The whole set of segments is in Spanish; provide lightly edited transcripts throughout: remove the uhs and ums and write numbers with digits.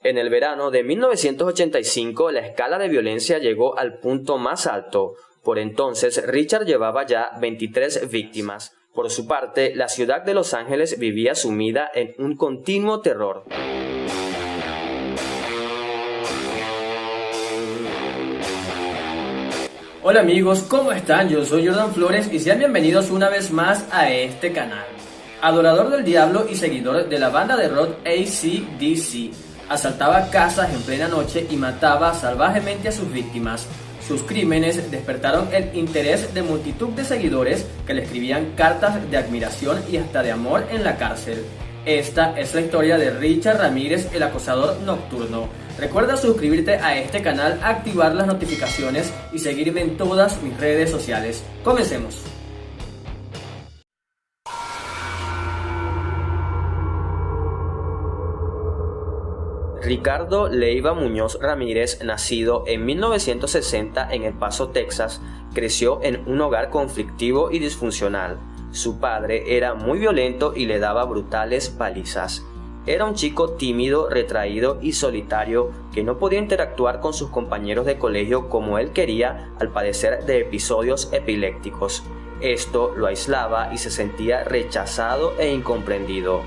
En el verano de 1985, la escala de violencia llegó al punto más alto. Por entonces, Richard llevaba ya 23 víctimas. Por su parte, la ciudad de Los Ángeles vivía sumida en un continuo terror. Hola amigos, ¿cómo están? Yo soy Jordan Flores y sean bienvenidos una vez más a este canal. Adorador del diablo y seguidor de la banda de rock AC/DC, asaltaba casas en plena noche y mataba salvajemente a sus víctimas. Sus crímenes despertaron el interés de multitud de seguidores que le escribían cartas de admiración y hasta de amor en la cárcel. Esta es la historia de Richard Ramírez, el acosador nocturno. Recuerda suscribirte a este canal, activar las notificaciones y seguirme en todas mis redes sociales. ¡Comencemos! Ricardo Leiva Muñoz Ramírez, nacido en 1960 en El Paso, Texas, creció en un hogar conflictivo y disfuncional. Su padre era muy violento y le daba brutales palizas. Era un chico tímido, retraído y solitario que no podía interactuar con sus compañeros de colegio como él quería al padecer de episodios epilépticos. Esto lo aislaba y se sentía rechazado e incomprendido.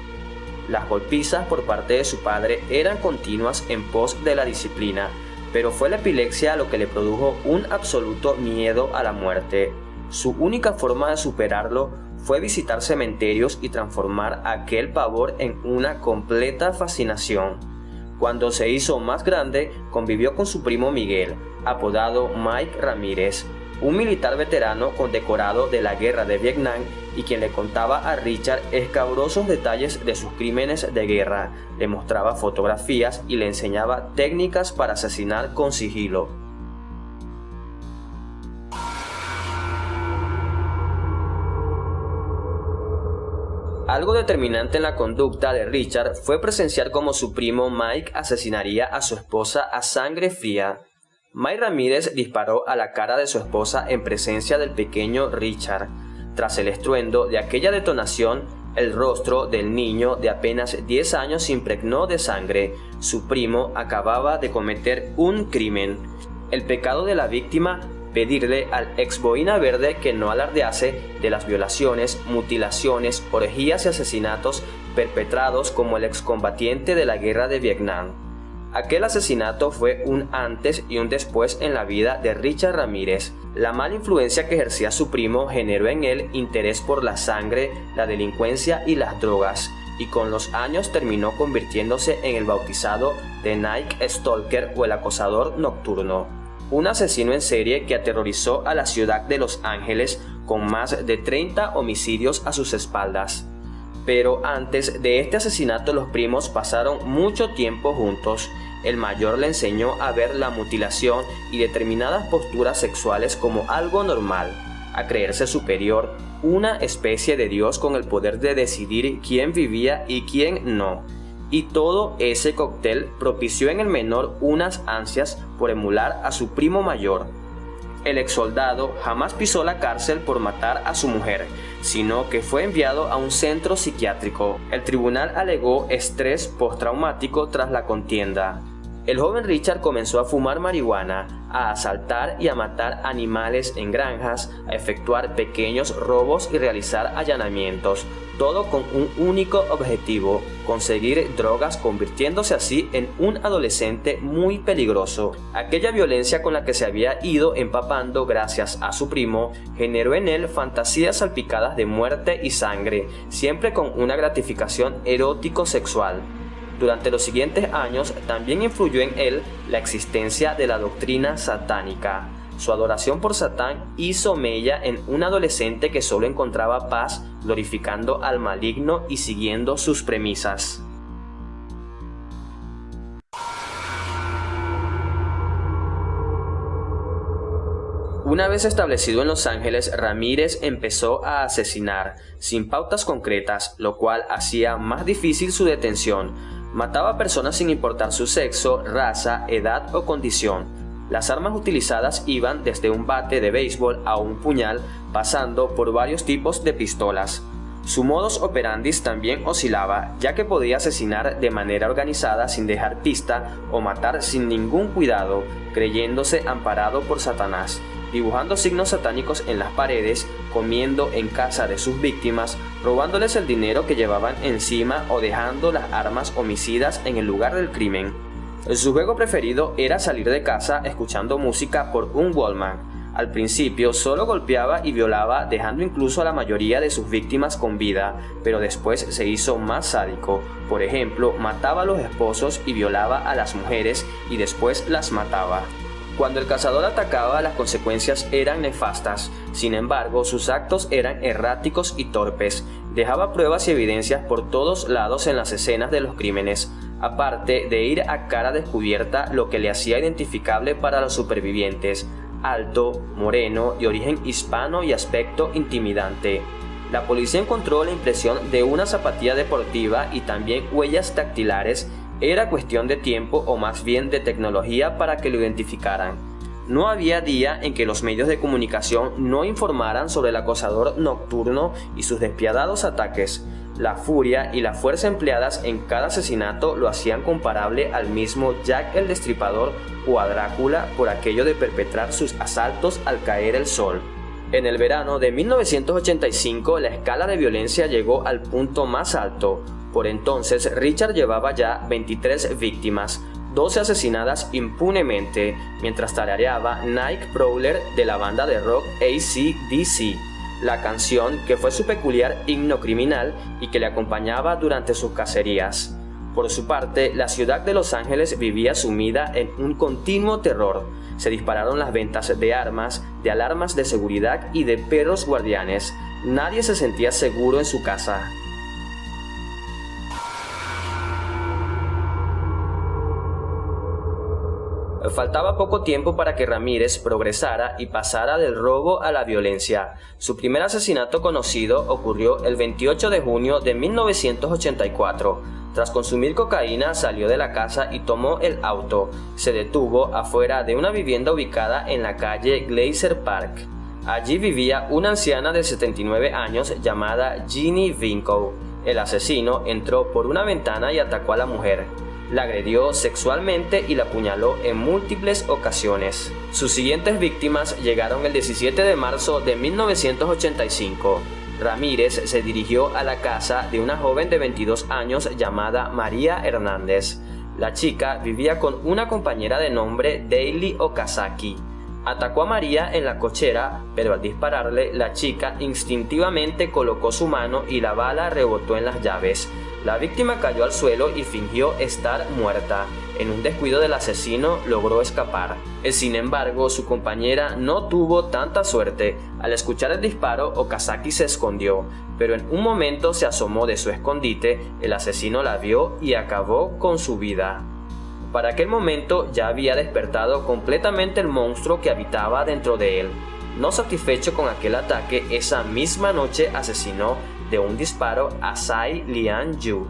Las golpizas por parte de su padre eran continuas en pos de la disciplina, pero fue la epilepsia lo que le produjo un absoluto miedo a la muerte. Su única forma de superarlo fue visitar cementerios y transformar aquel pavor en una completa fascinación. Cuando se hizo más grande, convivió con su primo Miguel, apodado Mike Ramírez, un militar veterano condecorado de la guerra de Vietnam y quien le contaba a Richard escabrosos detalles de sus crímenes de guerra, le mostraba fotografías y le enseñaba técnicas para asesinar con sigilo. Algo determinante en la conducta de Richard fue presenciar cómo su primo Mike asesinaría a su esposa a sangre fría. Mike Ramírez disparó a la cara de su esposa en presencia del pequeño Richard. Tras el estruendo de aquella detonación, el rostro del niño de apenas 10 años se impregnó de sangre. Su primo acababa de cometer un crimen. El pecado de la víctima: pedirle al ex boina verde que no alardease de las violaciones, mutilaciones, orgías y asesinatos perpetrados como el excombatiente de la guerra de Vietnam. Aquel asesinato fue un antes y un después en la vida de Richard Ramírez. La mala influencia que ejercía su primo generó en él interés por la sangre, la delincuencia y las drogas, y con los años terminó convirtiéndose en el bautizado The Night Stalker o el acosador nocturno. Un asesino en serie que aterrorizó a la ciudad de Los Ángeles con más de 30 homicidios a sus espaldas. Pero antes de este asesinato los primos pasaron mucho tiempo juntos. El mayor le enseñó a ver la mutilación y determinadas posturas sexuales como algo normal, a creerse superior, una especie de Dios con el poder de decidir quién vivía y quién no. Y todo ese cóctel propició en el menor unas ansias por emular a su primo mayor. El exsoldado jamás pisó la cárcel por matar a su mujer, sino que fue enviado a un centro psiquiátrico. El tribunal alegó estrés postraumático tras la contienda. El joven Richard comenzó a fumar marihuana, a asaltar y a matar animales en granjas, a efectuar pequeños robos y realizar allanamientos, todo con un único objetivo: conseguir drogas, convirtiéndose así en un adolescente muy peligroso. Aquella violencia con la que se había ido empapando gracias a su primo generó en él fantasías salpicadas de muerte y sangre, siempre con una gratificación erótico-sexual. Durante los siguientes años también influyó en él la existencia de la doctrina satánica. Su adoración por Satán hizo mella en un adolescente que solo encontraba paz glorificando al maligno y siguiendo sus premisas. Una vez establecido en Los Ángeles, Ramírez empezó a asesinar, sin pautas concretas, lo cual hacía más difícil su detención. Mataba a personas sin importar su sexo, raza, edad o condición. Las armas utilizadas iban desde un bate de béisbol a un puñal, pasando por varios tipos de pistolas. Su modus operandi también oscilaba, ya que podía asesinar de manera organizada sin dejar pista o matar sin ningún cuidado, creyéndose amparado por Satanás, dibujando signos satánicos en las paredes, comiendo en casa de sus víctimas, robándoles el dinero que llevaban encima o dejando las armas homicidas en el lugar del crimen. Su juego preferido era salir de casa escuchando música por un Walkman. Al principio solo golpeaba y violaba, dejando incluso a la mayoría de sus víctimas con vida, pero después se hizo más sádico. Por ejemplo, mataba a los esposos y violaba a las mujeres y después las mataba. Cuando el cazador atacaba, las consecuencias eran nefastas. Sin embargo, sus actos eran erráticos y torpes. Dejaba pruebas y evidencias por todos lados en las escenas de los crímenes, aparte de ir a cara descubierta, lo que le hacía identificable para los supervivientes: alto, moreno, de origen hispano y aspecto intimidante. La policía encontró la impresión de una zapatilla deportiva y también huellas dactilares. Era cuestión de tiempo, o más bien de tecnología, para que lo identificaran. No había día en que los medios de comunicación no informaran sobre el acosador nocturno y sus despiadados ataques. La furia y la fuerza empleadas en cada asesinato lo hacían comparable al mismo Jack el Destripador o a Drácula por aquello de perpetrar sus asaltos al caer el sol. En el verano de 1985 la escala de violencia llegó al punto más alto. Por entonces Richard llevaba ya 23 víctimas, 12 asesinadas impunemente, mientras tarareaba Night Prowler de la banda de rock AC/DC, la canción que fue su peculiar himno criminal y que le acompañaba durante sus cacerías. Por su parte, la ciudad de Los Ángeles vivía sumida en un continuo terror. Se dispararon las ventas de armas, de alarmas de seguridad y de perros guardianes. Nadie se sentía seguro en su casa. Faltaba poco tiempo para que Ramírez progresara y pasara del robo a la violencia. Su primer asesinato conocido ocurrió el 28 de junio de 1984. Tras consumir cocaína, salió de la casa y tomó el auto. Se detuvo afuera de una vivienda ubicada en la calle Glacier Park. Allí vivía una anciana de 79 años llamada Ginny Vinco. El asesino entró por una ventana y atacó a la mujer. La agredió sexualmente y la apuñaló en múltiples ocasiones. Sus siguientes víctimas llegaron el 17 de marzo de 1985. Ramírez se dirigió a la casa de una joven de 22 años llamada María Hernández. La chica vivía con una compañera de nombre Daily Okazaki. Atacó a María en la cochera, pero al dispararle, la chica instintivamente colocó su mano y la bala rebotó en las llaves. La víctima cayó al suelo y fingió estar muerta. En un descuido del asesino logró escapar. Sin embargo, su compañera no tuvo tanta suerte. Al escuchar el disparo, Okazaki se escondió, pero en un momento se asomó de su escondite, el asesino la vio y acabó con su vida. Para aquel momento ya había despertado completamente el monstruo que habitaba dentro de él. No satisfecho con aquel ataque, esa misma noche asesinó de un disparo a Tsai Lian-yu.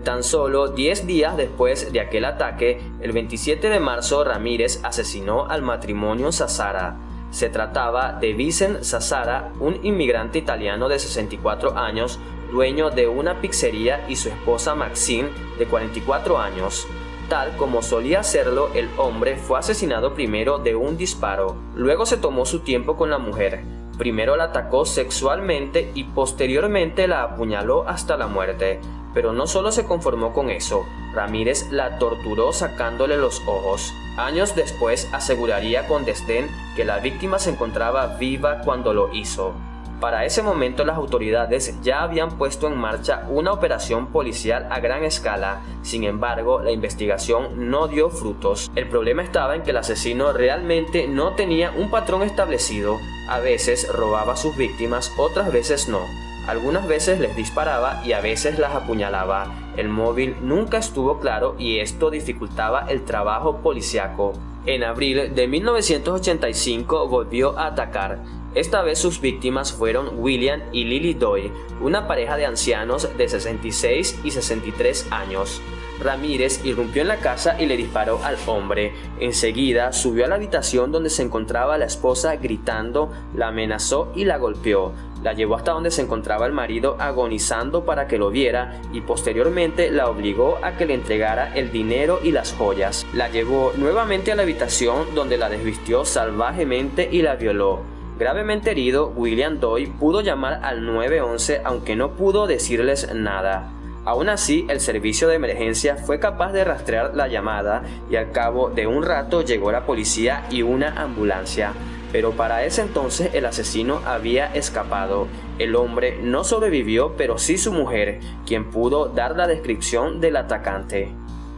Tan solo 10 días después de aquel ataque, el 27 de marzo Ramírez asesinó al matrimonio Zazzara. Se trataba de Vincent Zazzara, un inmigrante italiano de 64 años, dueño de una pizzería, y su esposa Maxine, de 44 años. Tal como solía hacerlo, el hombre fue asesinado primero de un disparo. Luego se tomó su tiempo con la mujer. Primero la atacó sexualmente y posteriormente la apuñaló hasta la muerte. Pero no solo se conformó con eso, Ramírez la torturó sacándole los ojos. Años después aseguraría con desdén que la víctima se encontraba viva cuando lo hizo. Para ese momento las autoridades ya habían puesto en marcha una operación policial a gran escala. Sin embargo, la investigación no dio frutos. El problema estaba en que el asesino realmente no tenía un patrón establecido. A veces robaba a sus víctimas, otras veces no. Algunas veces les disparaba y a veces las apuñalaba. El móvil nunca estuvo claro y esto dificultaba el trabajo policíaco. En abril de 1985 volvió a atacar. Esta vez sus víctimas fueron William y Lily Doy, una pareja de ancianos de 66 y 63 años. Ramírez irrumpió en la casa y le disparó al hombre. Enseguida subió a la habitación donde se encontraba la esposa gritando, la amenazó y la golpeó. La llevó hasta donde se encontraba el marido agonizando para que lo viera y posteriormente la obligó a que le entregara el dinero y las joyas. La llevó nuevamente a la habitación donde la desvistió salvajemente y la violó. Gravemente herido, William Doy pudo llamar al 911 aunque no pudo decirles nada. Aún así, el servicio de emergencia fue capaz de rastrear la llamada y al cabo de un rato llegó la policía y una ambulancia. Pero para ese entonces el asesino había escapado. El hombre no sobrevivió, pero sí su mujer, quien pudo dar la descripción del atacante.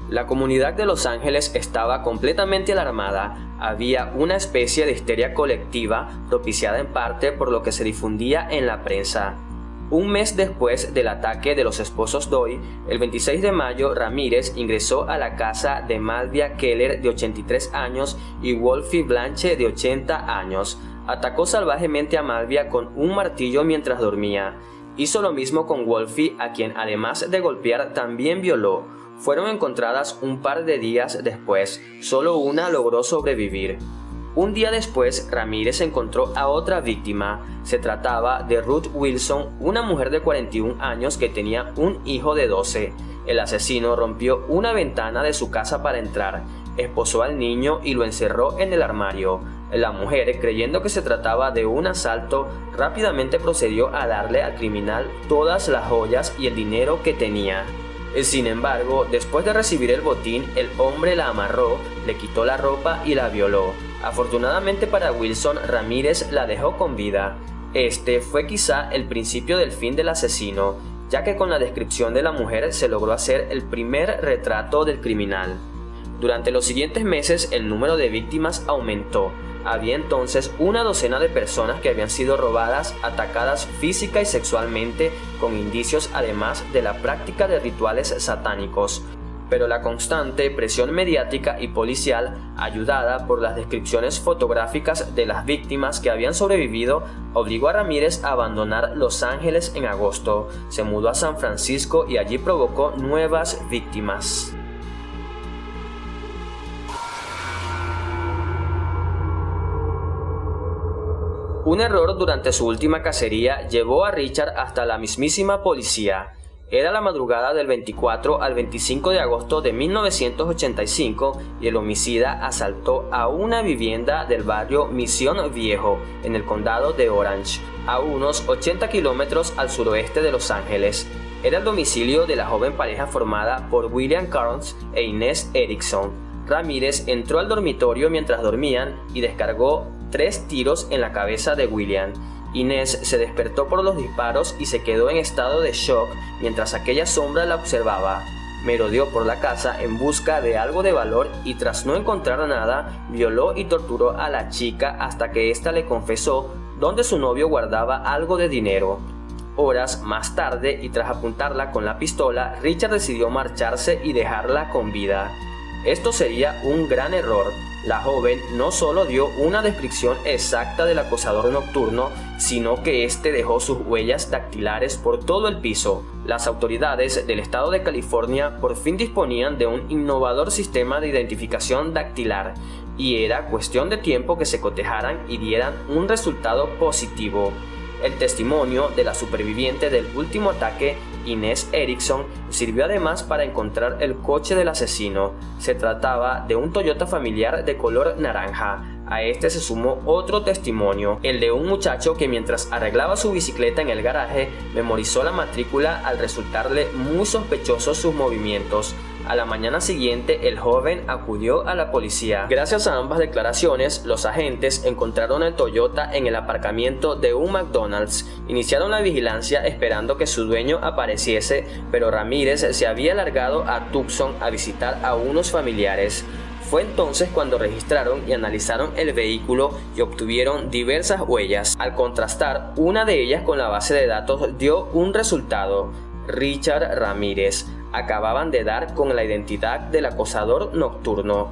La comunidad de Los Ángeles estaba completamente alarmada. Había una especie de histeria colectiva, propiciada en parte por lo que se difundía en la prensa. Un mes después del ataque de los esposos Doy, el 26 de mayo, Ramírez ingresó a la casa de Malvia Keller, de 83 años, y Wolfie Blanche, de 80 años. Atacó salvajemente a Malvia con un martillo mientras dormía. Hizo lo mismo con Wolfie, a quien además de golpear también violó. Fueron encontradas un par de días después, solo una logró sobrevivir. Un día después, Ramírez encontró a otra víctima. Se trataba de Ruth Wilson, una mujer de 41 años que tenía un hijo de 12. El asesino rompió una ventana de su casa para entrar, esposó al niño y lo encerró en el armario. La mujer, creyendo que se trataba de un asalto, rápidamente procedió a darle al criminal todas las joyas y el dinero que tenía. Sin embargo, después de recibir el botín, el hombre la amarró, le quitó la ropa y la violó. Afortunadamente para Wilson, Ramírez la dejó con vida. Este fue quizá el principio del fin del asesino, ya que con la descripción de la mujer se logró hacer el primer retrato del criminal. Durante los siguientes meses el número de víctimas aumentó. Había entonces una docena de personas que habían sido robadas, atacadas física y sexualmente, con indicios además de la práctica de rituales satánicos. Pero la constante presión mediática y policial, ayudada por las descripciones fotográficas de las víctimas que habían sobrevivido, obligó a Ramírez a abandonar Los Ángeles en agosto. Se mudó a San Francisco y allí provocó nuevas víctimas. Un error durante su última cacería llevó a Richard hasta la mismísima policía. Era la madrugada del 24 al 25 de agosto de 1985 y el homicida asaltó a una vivienda del barrio Misión Viejo, en el condado de Orange, a unos 80 kilómetros al suroeste de Los Ángeles. Era el domicilio de la joven pareja formada por William Carnes e Inés Erickson. Ramírez entró al dormitorio mientras dormían y descargó 3 tiros en la cabeza de William. Inés se despertó por los disparos y se quedó en estado de shock mientras aquella sombra la observaba. Merodeó por la casa en busca de algo de valor y tras no encontrar nada, violó y torturó a la chica hasta que ésta le confesó dónde su novio guardaba algo de dinero. Horas más tarde y tras apuntarla con la pistola, Richard decidió marcharse y dejarla con vida. Esto sería un gran error. La joven no solo dio una descripción exacta del acosador nocturno, sino que este dejó sus huellas dactilares por todo el piso. Las autoridades del estado de California por fin disponían de un innovador sistema de identificación dactilar, y era cuestión de tiempo que se cotejaran y dieran un resultado positivo. El testimonio de la superviviente del último ataque, Inés Erickson, sirvió además para encontrar el coche del asesino. Se trataba de un Toyota familiar de color naranja. A este se sumó otro testimonio, el de un muchacho que mientras arreglaba su bicicleta en el garaje, memorizó la matrícula al resultarle muy sospechosos sus movimientos. A la mañana siguiente, el joven acudió a la policía. Gracias a ambas declaraciones, los agentes encontraron el Toyota en el aparcamiento de un McDonald's. Iniciaron la vigilancia esperando que su dueño apareciese, pero Ramírez se había largado a Tucson a visitar a unos familiares. Fue entonces cuando registraron y analizaron el vehículo y obtuvieron diversas huellas. Al contrastar una de ellas con la base de datos, dio un resultado: Richard Ramírez. Acababan de dar con la identidad del acosador nocturno.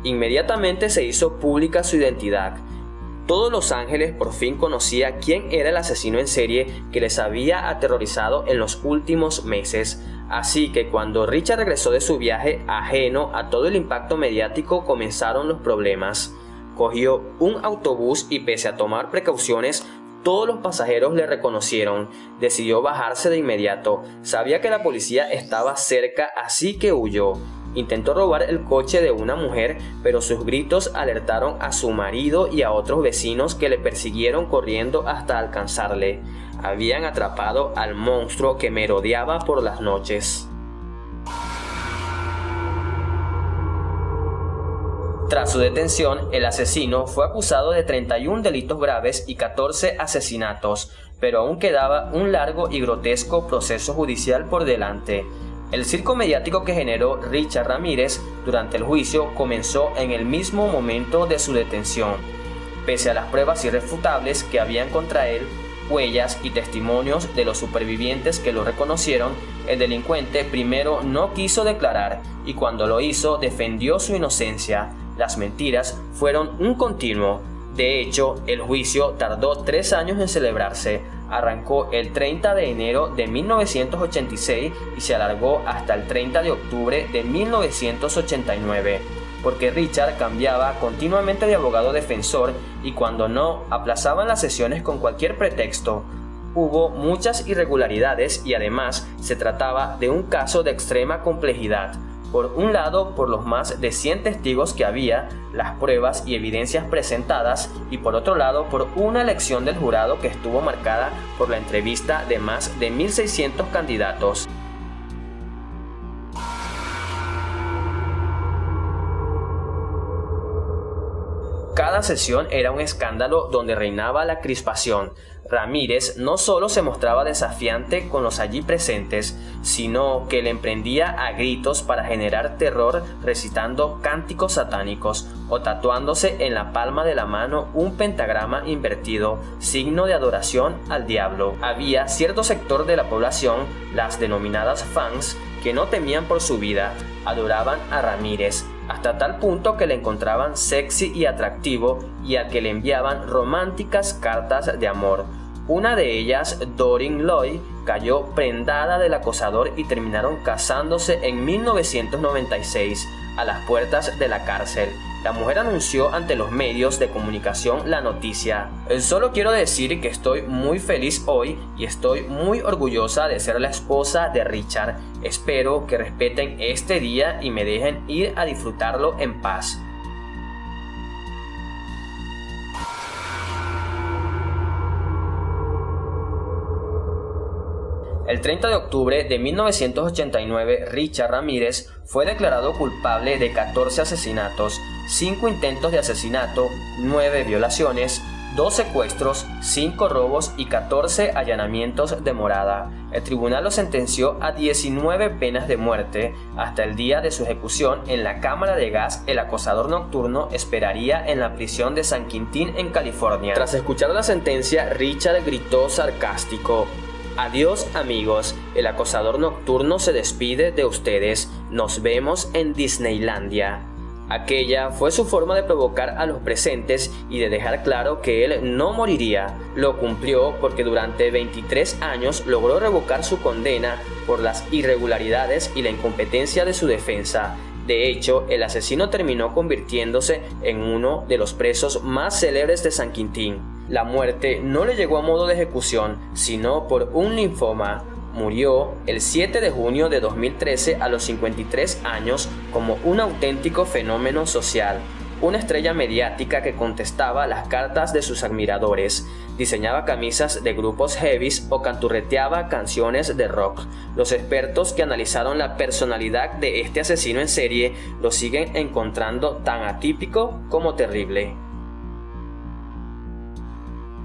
Inmediatamente se hizo pública su identidad. Todo Los Ángeles por fin conocía quién era el asesino en serie que les había aterrorizado en los últimos meses. Así que cuando Richard regresó de su viaje, ajeno a todo el impacto mediático, comenzaron los problemas. Cogió un autobús y pese a tomar precauciones, todos los pasajeros le reconocieron. Decidió bajarse de inmediato. Sabía que la policía estaba cerca, así que huyó. Intentó robar el coche de una mujer, pero sus gritos alertaron a su marido y a otros vecinos que le persiguieron corriendo hasta alcanzarle. Habían atrapado al monstruo que merodeaba por las noches. Tras su detención, el asesino fue acusado de 31 delitos graves y 14 asesinatos, pero aún quedaba un largo y grotesco proceso judicial por delante. El circo mediático que generó Richard Ramírez durante el juicio comenzó en el mismo momento de su detención. Pese a las pruebas irrefutables que habían contra él, huellas y testimonios de los supervivientes que lo reconocieron, el delincuente primero no quiso declarar y cuando lo hizo defendió su inocencia. Las mentiras fueron un continuo. De hecho, el juicio tardó 3 años en celebrarse. Arrancó el 30 de enero de 1986 y se alargó hasta el 30 de octubre de 1989. Porque Richard cambiaba continuamente de abogado defensor y cuando no, aplazaban las sesiones con cualquier pretexto. Hubo muchas irregularidades y además se trataba de un caso de extrema complejidad. Por un lado, por los más de 100 testigos que había, las pruebas y evidencias presentadas, y por otro lado, por una elección del jurado que estuvo marcada por la entrevista de más de 1.600 candidatos. Cada sesión era un escándalo donde reinaba la crispación. Ramírez no solo se mostraba desafiante con los allí presentes, sino que le emprendía a gritos para generar terror recitando cánticos satánicos o tatuándose en la palma de la mano un pentagrama invertido, signo de adoración al diablo. Había cierto sector de la población, las denominadas fans, que no temían por su vida, adoraban a Ramírez, hasta tal punto que le encontraban sexy y atractivo y al que le enviaban románticas cartas de amor. Una de ellas, Doreen Lloyd, cayó prendada del acosador y terminaron casándose en 1996, a las puertas de la cárcel. La mujer anunció ante los medios de comunicación la noticia. Solo quiero decir que estoy muy feliz hoy y estoy muy orgullosa de ser la esposa de Richard. Espero que respeten este día y me dejen ir a disfrutarlo en paz. El 30 de octubre de 1989, Richard Ramírez fue declarado culpable de 14 asesinatos, 5 intentos de asesinato, 9 violaciones, 2 secuestros, 5 robos y 14 allanamientos de morada. El tribunal lo sentenció a 19 penas de muerte. Hasta el día de su ejecución en la cámara de gas, el acosador nocturno esperaría en la prisión de San Quintín en California. Tras escuchar la sentencia, Richard gritó sarcástico: "Adiós amigos, el acosador nocturno se despide de ustedes, nos vemos en Disneylandia". Aquella fue su forma de provocar a los presentes y de dejar claro que él no moriría. Lo cumplió porque durante 23 años logró revocar su condena por las irregularidades y la incompetencia de su defensa. De hecho, el asesino terminó convirtiéndose en uno de los presos más célebres de San Quintín. La muerte no le llegó a modo de ejecución, sino por un linfoma. Murió el 7 de junio de 2013 a los 53 años como un auténtico fenómeno social. Una estrella mediática que contestaba las cartas de sus admiradores, diseñaba camisas de grupos heavies o canturreteaba canciones de rock. Los expertos que analizaron la personalidad de este asesino en serie lo siguen encontrando tan atípico como terrible.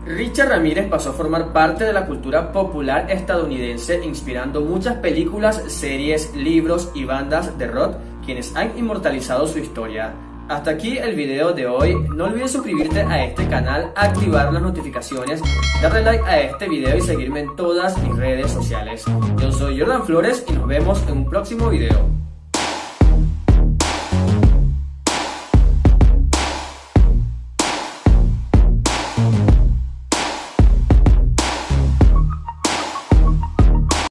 Richard Ramírez pasó a formar parte de la cultura popular estadounidense, inspirando muchas películas, series, libros y bandas de rock, quienes han inmortalizado su historia. Hasta aquí el video de hoy. No olvides suscribirte a este canal, activar las notificaciones, darle like a este video y seguirme en todas mis redes sociales. Yo soy Jordan Flores y nos vemos en un próximo video.